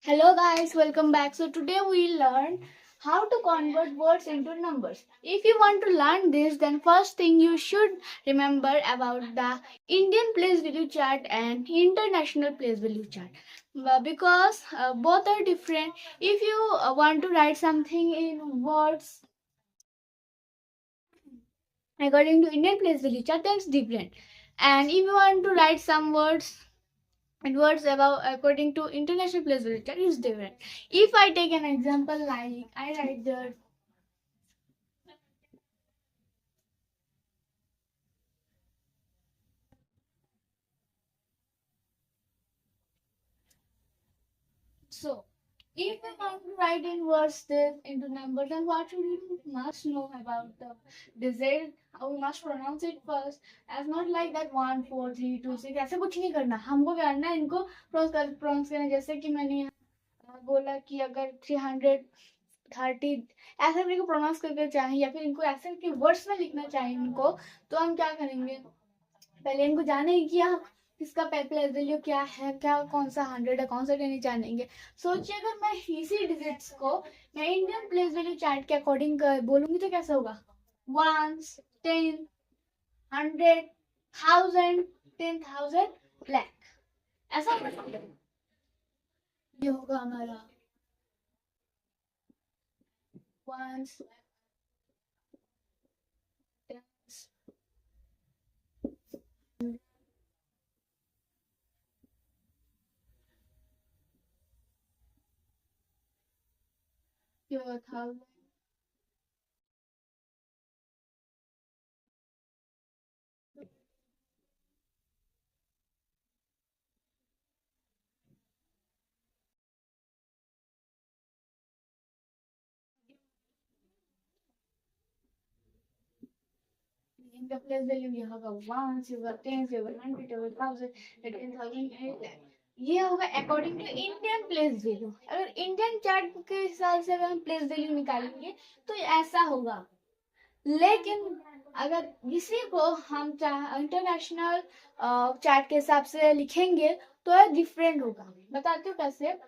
Hello guys, welcome back. So today we learn how to convert words into numbers. If you want to learn this, then first thing you should remember about the Indian place value chart and international place value chart. Because both are different. If you want to write something in words according to Indian place value chart, that's different. And if you want to write some words and words about according to international place literature is different. If I take an example, like I write there, so if I want to write in words this into numbers, then what you must know about the digit, how we must pronounce it first. As not like that 1 4 3 2 6 ऐसे कुछ नहीं करना, हमको क्या करना है, इनको pronounce करना. जैसे कि मैंने बोला कि अगर 330 ऐसे मेरे को प्रोनाउंस करके चाहिए या फिर इनको ऐसे कि वर्ड्स में लिखना चाहिए इनको, तो हम क्या करेंगे, पहले इनको जानेंगे कि हम किसका प्लेस वैल्यू क्या है, क्या कौन सा 100 है, कौन सा 10 जानेंगे. सोचिए अगर मैं इसी डिजिट्स को मैं इंडियन प्लेस वैल्यू चार्ट के अकॉर्डिंग बोलूंगी तो कैसा होगा, 1 10 100 1000 10,000 लाख, ऐसा ये होगा हमारा 1 your thousand. इनका प्लेस वैल्यू ये होगा 1 से होगा 10 से होगा 100 होगा 1000 10,000 ये होगा according to Indian place value. अगर इंडियन चार्ट के हिसाब से अगर हम प्लेस वैल्यू निकालेंगे तो ऐसा होगा. लेकिन अगर इसी को हम इंटरनेशनल चार्ट के हिसाब से लिखेंगे तो डिफरेंट होगा. बताती हूँ कैसे.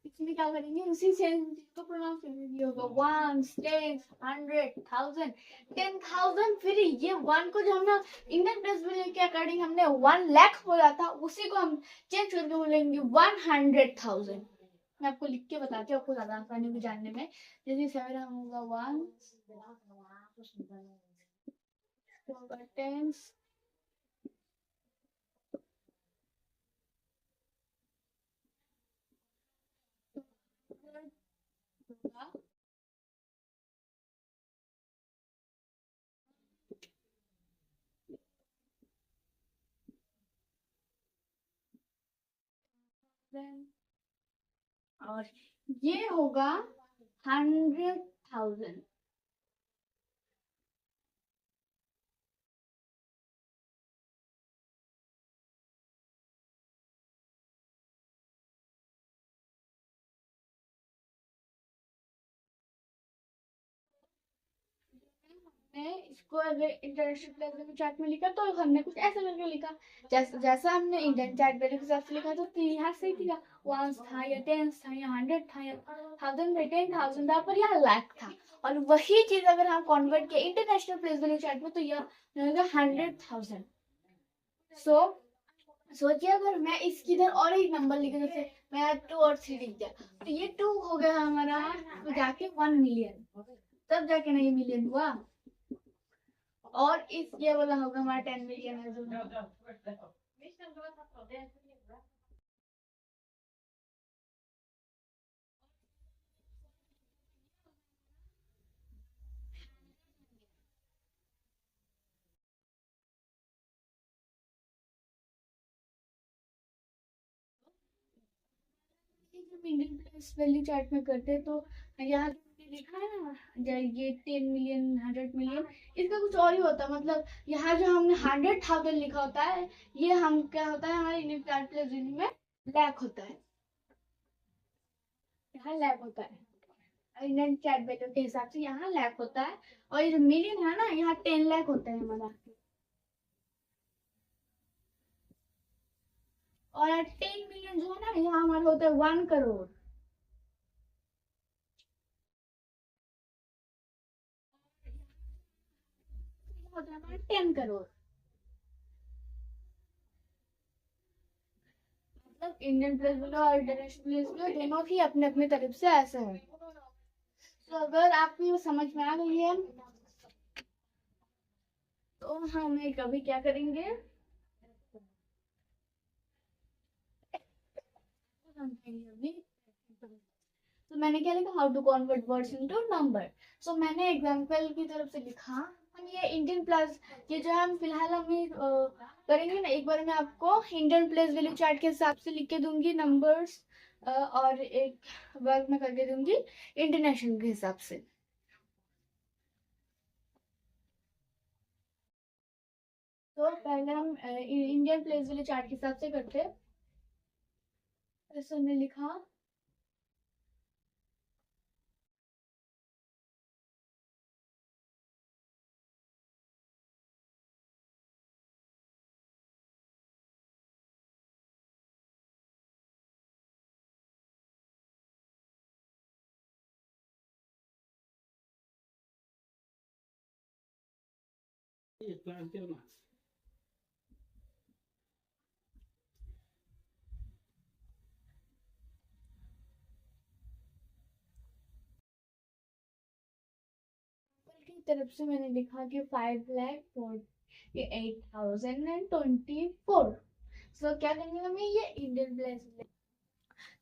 इसमें क्या करेंगे, उसी से को प्रोनाउंस करेंगे. होगा 1 10 100 1000 10,000. फिर ये 1 को जो हमने इंडियन प्लेस वैल्यू के अकॉर्डिंग हमने 1 लाख बोला था, उसी को हम चेंज करके बोलेंगे 100,000. मैं आपको लिख के बताती हूँ, आपको ज्यादा आसानी होगी जानने में. जैसे 7 होगा 1 10 और ये होगा 100,000. इसको अगर इंटरनेशनल प्लेस वैल्यू चार्ट में लिखा तो हमने कुछ ऐसा करके लिखा. जैसा हमने इंडियन चार्ट वैल्यू के हिसाब से लिखा तो यहाँ से लिखा 1 था या 10 था या 100 था या 1000 था 10,000 था, पर यहाँ लाख था. और वही चीज अगर हम कन्वर्ट किया इंटरनेशनल प्लेस वैल्यू चार्ट में तो यह होगा 100,000. सो सोचिए अगर मैं इसकी इधर और एक नंबर लिखा, जैसे मैं 2 और 3 लिख दिया तो ये 2 हो गया हमारा तो जाके 1 मिलियन, तब जाके नहीं मिलियन हुआ. और इस ये वाला होगा हमारा 10 मिलियन है जो इंडियन प्लेस वैल्यू चार्ट में करते तो यहाँ लिखा है ना ये 10 मिलियन 100 मिलियन, इसका कुछ और ही होता. मतलब यहाँ जो हमने 100,000 लिखा होता है, ये हम क्या होता है हमारे इंडियन प्लेस वैल्यू में लैक होता है, यहाँ लैक होता है इंडियन कैट वैल्यू के हिसाब से, यहाँ लैक होता है। और ये जो मिलियन है ना, यहाँ 10 लाख होता है हमारा। और 10 मिलियन जो है ना, यहाँ हमारा होता है 1 करोड़। होता है हमारा 10 करोड़। मतलब इंडियन प्लेस बोलो और इंटरनेशनल प्लेस बोलो, दोनों ही अपने अपने तरफ से ऐसे है। तो अगर आपको ये समझ में आ गई है, तो हम एक अभी क्या करेंगे, तो मैंने क्या लिखा, how to convert words into number. So मैंने एग्जांपल की तरफ से लिखा। हम ये इंडियन प्लस, ये जो है हम फिलहाल हम ये करेंगे ना, एक बार मैं आपको इंडियन प्लेस वैल्यू चार्ट के हिसाब से लिख के दूंगी नंबर्स, और एक वर्ग में करके दूंगी इंटरनेशनल के हिसाब से। तो पहले हम इंडियन प्लेस वैल्यू चार्ट के हिसाब से करते हैं। ऐसे हमने लिखा, की तरफ से मैंने लिखा कि 5,48,024। सो क्या करेंगे हमें, ये इंडियन प्लेस।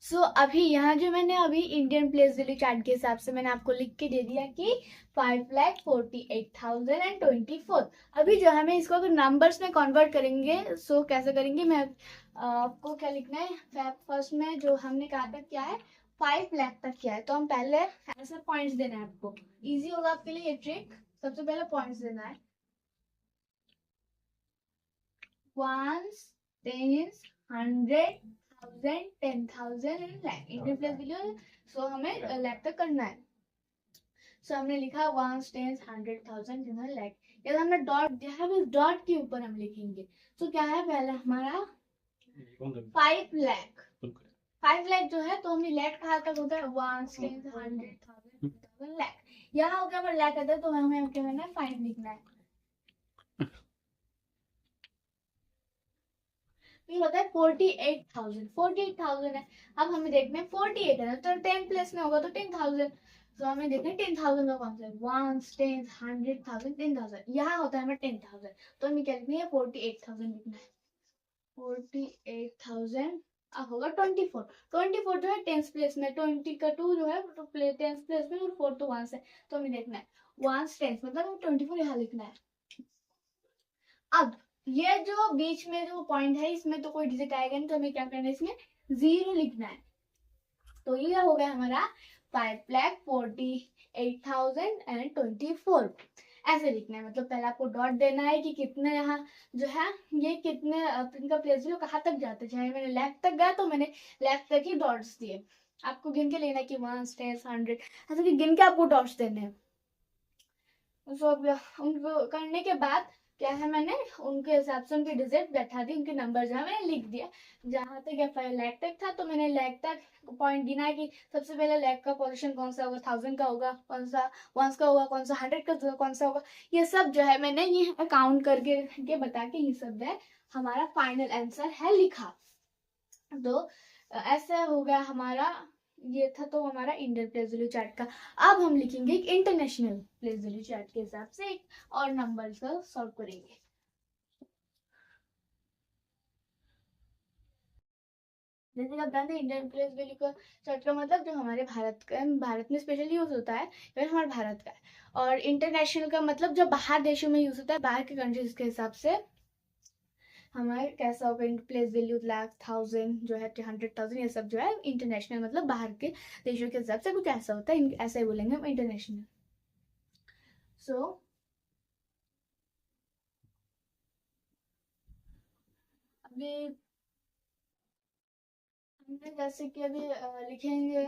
सो अभी यहाँ जो मैंने अभी इंडियन प्लेस वैल्यू चार्ट के हिसाब से मैंने आपको लिख के दे दिया कि 5,48,024। अभी जो हमें इसको अगर नंबर्स में कन्वर्ट करेंगे, सो कैसे करेंगे, मैं आपको क्या लिखना है, फर्स्ट में जो हमने कहा था क्या है, 5 लाख तक किया है, तो हम पहले ऐसे पॉइंट्स देना है आपको, इजी होगा आपके लिए ये ट्रिक। सबसे पहले पॉइंट्स देना है, ones, tens, 100,000, 10,000 and lakh. Indian place value, so हमें लाख तक करना है। सो हमने लिखा वंस, टेंस, 100,000, 10,000, लाख। ये हमने डॉट दिया है, इस डॉट के ऊपर हम लिखेंगे। सो क्या है, पहले हमारा 5 लाख। 5 लाख जो है, तो हमने लाख कहाँ तक होता है, वंस, टेंस, 100,000, 10,000, लाख। यहाँ हो गया हमारा लाख आता है, तो हमें क्या करना है, 5 लिखना है। ये होता है 48,000। 48,000 है। अब हमें देखना है 48 है, तो 10 प्लेस में होगा तो 10,000। तो हमें देखना है 10,000 का कौन सा है, वंस, टेन, 100,000, 10,000। यहाँ होता है हमें 10,000, तो हमें क्या लिखना है, 48,000 लिखना है। 48,000 अब होगा 24। 24 जो है टेंस प्लेस में, 20 का 2 जो है तो टेंस प्लेस में, और 4 तो वंस है, तो हमें देखना है वंस टेंस, मतलब हमें 24 यहाँ लिखना है। अब ये जो बीच में जो पॉइंट है, इसमें तो कोई डिजिट आएगा नहीं, तो हमें क्या करना है, इसमें 0 लिखना है। तो ये हो गया हमारा 5,48,024। ऐसे लिखना है, मतलब पहले आपको डॉट देना है कि कितने यहाँ जो है, ये कितने इनका प्लेस वैल्यू कहाँ तक जाते हैं। चाहे मैंने लेफ्ट तक गया, तो मैंने लेफ्ट तक ही डॉट्स दिए। आपको गिन के लेना है कि 1, 10, 100, ऐसे कि गिन के आपको डॉट्स देने हैं। सो उनको करने के बाद क्या है, मैंने उनके हिसाब से उनके डिजिट बैठा दी, उनके नंबर जो है मैंने लिख दिया। जहां तक या लाख तक था, तो मैंने लाख तक पॉइंट गिना है कि सबसे पहले लाख का पोजीशन कौन सा होगा, 1,000 का होगा, कौन सा वंस का होगा, कौन सा 100 का कौन सा होगा। ये सब जो है मैंने ये अकाउंट करके के बता के, ये सब है हमारा फाइनल आंसर है लिखा। तो ऐसा हो गया हमारा, ये था तो हमारा इंडियन प्लेस वैल्यू चार्ट का। अब हम लिखेंगे एक इंटरनेशनल प्लेस वैल्यू चार्ट के हिसाब से एक और नंबर का सॉल्व करेंगे। जैसे कि आप जानते हैं, इंडियन प्लेस वैल्यू का चार्ट का मतलब जो हमारे भारत का, भारत में स्पेशली यूज होता है, वह हमारे भारत का है। और इंटरनेशनल का मतलब जो बाहर देशों में यूज होता है, बाहर के कंट्रीज के हिसाब से हमारे कैसा होगा, प्लेस वैल्यू लाख, 1,000 जो है, 100,000, ये सब जो है इंटरनेशनल, मतलब बाहर के देशों के हिसाब से कुछ ऐसा होता है, ऐसा ही बोलेंगे हम इंटरनेशनल। सो अभी हमने जैसे कि अभी लिखेंगे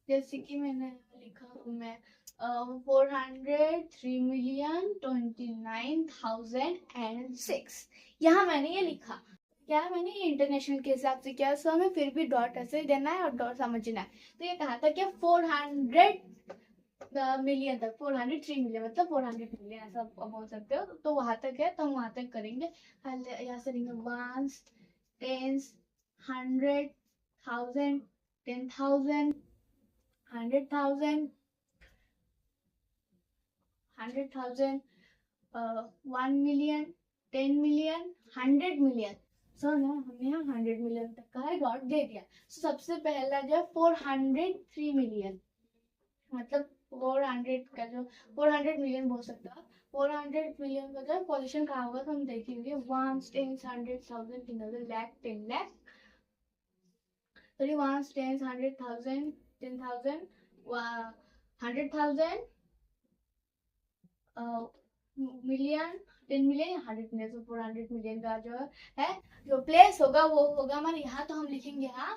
जैसे कि मैंने लिखा हूँ मैं 403,29,006। यहाँ मैंने ये लिखा क्या है, मैंने ये इंटरनेशनल के हिसाब से किया, सो हमें फिर भी डॉट ऐसे देना है और डॉट समझना है। तो ये कहा था कि 400 मिलियन तक, 403 मिलियन मतलब 400 मिलियन ऐसा बोल सकते हो। तो वहां तक है तो हम वहां तक करेंगे। यहाँ से लेंगे once, tens, 100,000, 10,000, 100,000, 100,000, 1 million, 10 million, 100 million। सो ना हमने यहाँ 100 मिलियन तक का है डॉट दे दिया। सबसे पहला जो 403 मिलियन, मतलब 400 का जो 400 मिलियन बोल सकते हो। 400 मिलियन का जो पोजीशन कहाँ होगा तो हम देखेंगे 1, 10, 100,000, 10,000, lakh, 10 lakh, 1, 10, 100,000, 10,000, 100,000, million, 10 million, 100 million. तो 400 मिलियन का जो है जो प्लेस होगा वो होगा हमारे यहाँ। तो हम लिखेंगे यहाँ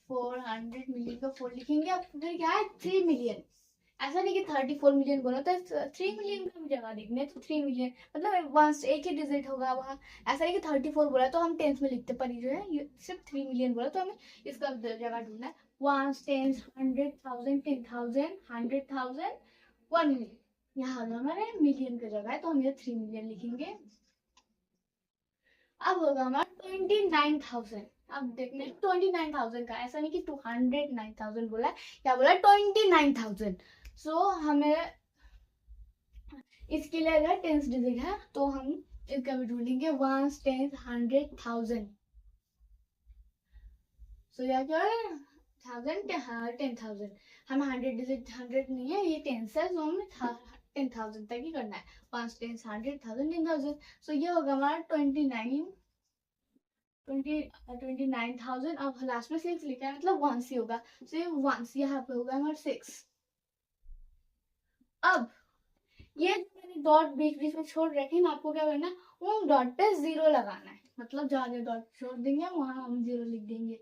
400 मिलियन का 4 लिखेंगे। अब फिर क्या है 3 मिलियन। ऐसा नहीं कि 34 मिलियन बोला तो 3 मिलियन का जगह लिखने है, तो 3 मिलियन मतलब वंस एक ही डिजिट होगा वहाँ। ऐसा नहीं कि 34 बोला तो हम टेंस में लिखते, पर जो है ये सिर्फ 3 मिलियन बोला तो हमें इसका जगह ढूंढना है। Ones, tens, 100,000, 10,000, 100,000, 1 million. यहाँ हमारे मिलियन का जगह है तो हम ये 3 मिलियन लिखेंगे। अब होगा हमारा 29,000। अब देखने 29,000 का, ऐसा नहीं कि 209,000 बोला है, क्या बोला 29,000। सो हमें इसके लिए अगर टेंस डिजिट है तो हम इसका भी ढूंढेंगे वंस, टेंस, 100,000। सो या क्या है 10,000। हमें 100 डिजिट 100 नहीं है, ये टेंस है, सो हमें 10,000 तक ही करना है। Ones, tens, 100,000, 10,000। सो ये होगा हमारा 29,000। अब लास्ट में 6 लिखा है मतलब वंस ही होगा। सो ये वंस यहाँ पे होगा हमारा 6। अब ये जो मैंने डॉट बीच बीच में छोड़ रखे ना, आपको क्या करना है उन डॉट पे 0 लगाना है। मतलब जहाँ जहाँ डॉट छोड़ देंगे वहां हम 0 लिख देंगे।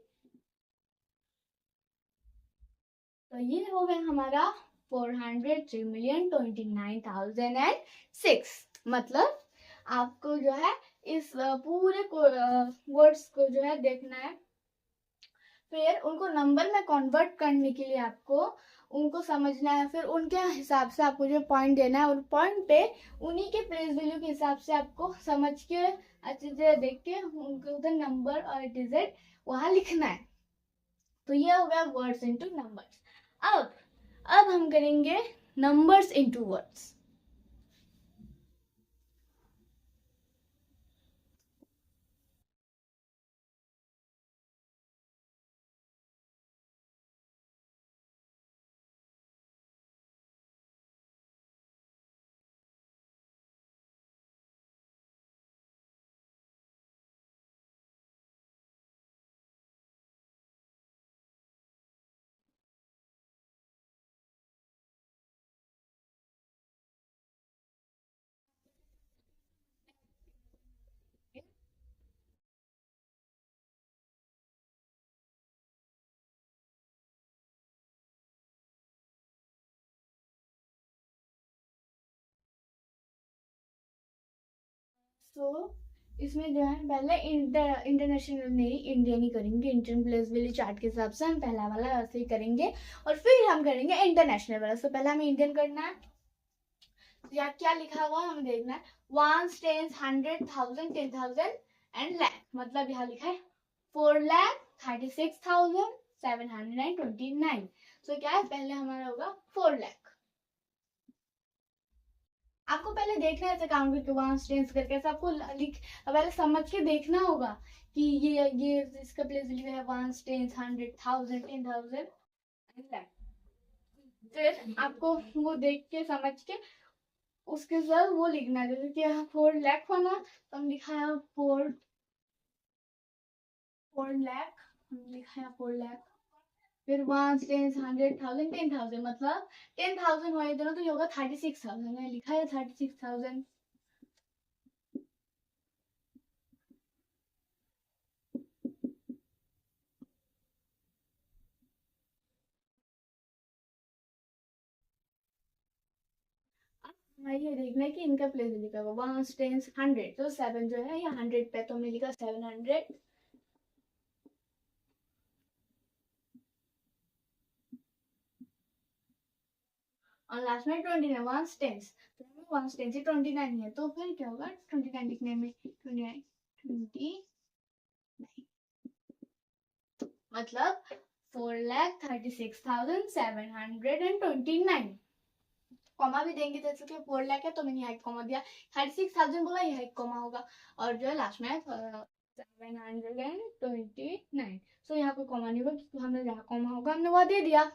तो ये हो गया हमारा 403,29,006। मतलब आपको जो है इस पूरे वर्ड्स को जो है देखना है, फिर उनको नंबर में कन्वर्ट करने के लिए आपको उनको समझना है, फिर उनके हिसाब से आपको जो पॉइंट देना है और पॉइंट पे उन्हीं के प्लेस वैल्यू के हिसाब से आपको समझ के अच्छी तरह देख के उनके उधर नंबर और डिजिट वहां लिखना है। तो ये हो गया वर्ड्स इनटू नंबर्स। अब हम करेंगे नंबर्स इनटू वर्ड्स। तो इसमें जो है पहले इंटरनेशनल नहीं इंडियन ही करेंगे। इंडियन प्लेस वैल्यू चार्ट के हिसाब से हम पहला वाला ऐसे ही करेंगे और फिर हम करेंगे इंटरनेशनल वाला। तो पहले हमें इंडियन करना है। यहाँ क्या लिखा हुआ हमें देखना है। Ones, tens, 100,000, 10,000 and lakh. मतलब यहाँ लिखा है 4,36,729. सो क्या है, पहले हमारा होगा 4 लाख. आपको पहले देखना है अकाउंट करके वहां टेंस करके, ऐसा आपको पहले समझ के देखना होगा कि ये इसका प्लेस वैल्यू है 1 टेंस 100,000 10,000. फिर आपको वो देख के समझ के उसके साथ वो लिखना है. जैसे कि 4 लाख होना तो हम लिखा है 4 लाख, लिखा है 4 लाख. फिर 1 टेंस 100,000 10,000, मतलब 10,000 हुआ दोनों तो ये होगा 36,000. मैंने लिखा है 36,000. ये देखना है कि इनका प्लेस लिखा होगा 1 टेंस 100, तो 7 जो है ये 100 पे, तो हमने लिखा 700. और लास्ट में 29 1 टेंस, तो 1 टेंस ही 29 है, तो फिर क्या होगा 29 लिखने में 29 मतलब 4,36,729. कॉमा भी देंगे, जैसे कि 4 लाख है तो मैंने यहाँ कॉमा दिया, 36,000 बोला, यह एक कॉमा होगा, और जो है लास्ट में 729. सो यहाँ पे कॉमा नहीं होगा क्योंकि हमने जहाँ कॉमा होगा हमने वह दे दिया.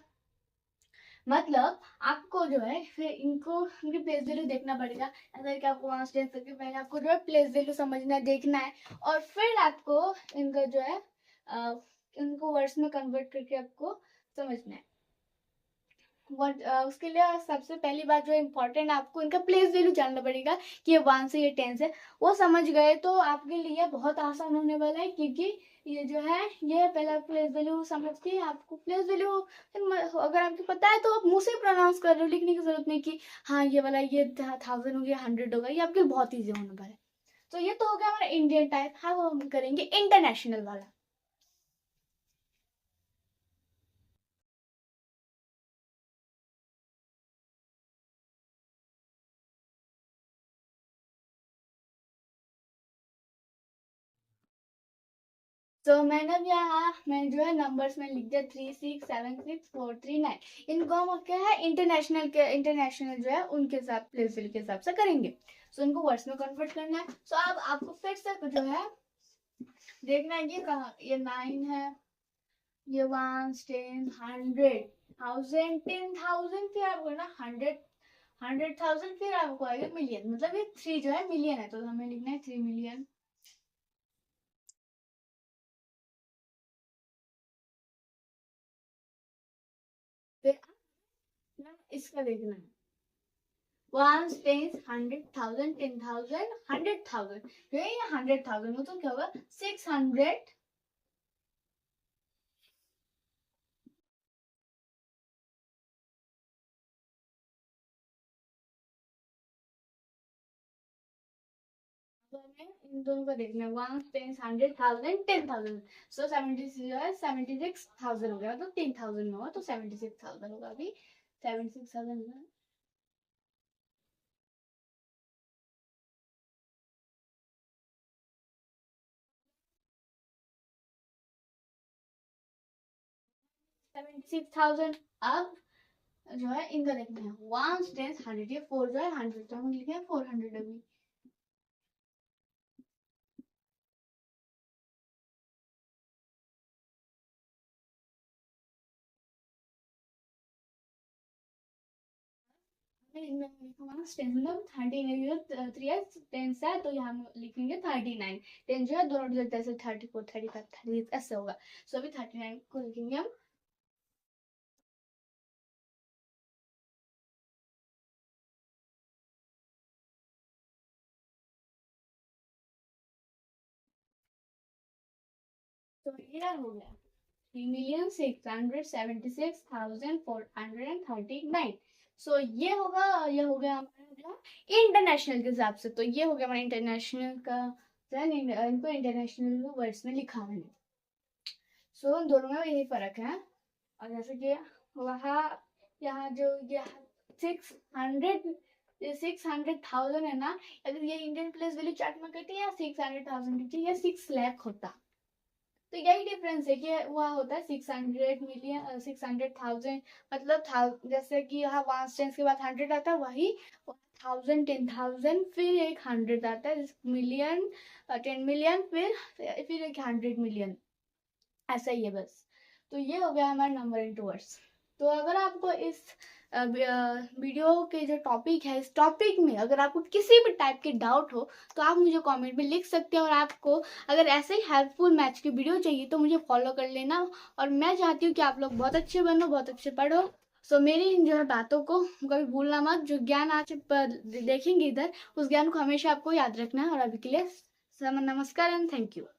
मतलब आपको जो है फिर इनको इनकी प्लेस वैल्यू देखना पड़ेगा. अगर कि आपको वहां स्टेज करके पहले आपको जो है प्लेस वैल्यू समझना है, देखना है, और फिर आपको इनका जो है इनको वर्ड्स में कन्वर्ट करके आपको समझना है. उसके लिए सबसे पहली बात जो इम्पोर्टेंट, आपको इनका प्लेस वैल्यू जानना पड़ेगा कि ये 1 से ये 10 है. वो समझ गए तो आपके लिए बहुत आसान होने वाला है, क्योंकि ये जो है ये पहला प्लेस वैल्यू समझ के आपको प्लेस वैल्यू अगर आपको पता है तो आप मुंह से प्रोनाउंस कर रहे हो, लिखने की जरूरत नहीं कि हाँ ये वाला ये 1,000 हो गया 100 होगा. ये आपके लिए बहुत ईजी होने वाला है. तो ये तो हो गया हमारा इंडियन टाइप. हाँ वो हम करेंगे इंटरनेशनल वाला. तो मैंने अब यहाँ मैं जो है नंबर्स में लिख दिया 36764339. इनको हम क्या है इंटरनेशनल के इंटरनेशनल जो है उनके हिसाब प्लेस के हिसाब से करेंगे. सो इनको वर्ड्स में कन्वर्ट करना है. सो अब आपको फिर से जो है देखना है कि कहाँ ये 9 है, ये 1 10 100,000 10,000, फिर आपको ना 100,000, फिर आपको आएगा मिलियन. मतलब ये 3 जो है मिलियन है, तो हमें लिखना है 3 मिलियन. फिर इसका देखना है 1 10 100,000 10,000 100,000. ये 100,000 हो तो क्या होगा 600. तो हमें इन दोनों का देखना है 1 10 100,000 10,000. सो 76,000 हो गया, तो 10,000 में होगा तो 76,000 होगा. अभी 76,000 होगा. 76,000. अब जो है इनका देखना है 1 10 100, ये 4 जो है 100, तो हम लिखे हैं 400. अभी मतलब 39 3 10 है तो यहाँ लिखेंगे 39. 10 जो है दोनों डिजिट जैसे 34 35 30 ऐसे होगा. सो अभी 39 को लिखेंगे हम. तो ये हो गया 3,676,439. सो ये हो गया हमारा जो इंटरनेशनल के हिसाब से. तो ये हो गया हमारा इंटरनेशनल का जो है इनको इंटरनेशनल वर्ड्स में लिखा मैंने. सो उन दोनों में यही फर्क है. और जैसे कि वहाँ यहाँ जो ये 600 600,000 है ना, अगर ये इंडियन प्लेस वैल्यू चार्ट में करती है 600,000 की, ये 6 लाख होता. तो यही डिफरेंस है कि वहाँ होता है 600 मिलियन 600,000, मतलब जैसे कि यहाँ 1 के बाद 100 आता है, वही 1000 10,000 फिर एक 100 आता है, मिलियन 10 मिलियन फिर एक 100 मिलियन, ऐसा ही है बस। तो ये हो गया हमारा नंबर इन वर्ड्स। तो अगर आपको इस वीडियो के जो टॉपिक है, इस टॉपिक में अगर आपको किसी भी टाइप के डाउट हो तो आप मुझे कमेंट में लिख सकते हैं। और आपको अगर ऐसे ही हेल्पफुल मैथ्स की वीडियो चाहिए तो मुझे फॉलो कर लेना। और मैं चाहती हूँ कि आप लोग बहुत अच्छे बनो, बहुत अच्छे पढ़ो। सो मेरी इन जो है बातों को कभी भूलना मत। जो ज्ञान आज देखेंगे इधर, उस ज्ञान को हमेशा आपको याद रखना है। और अभी के लिए नमस्कार एंड थैंक यू।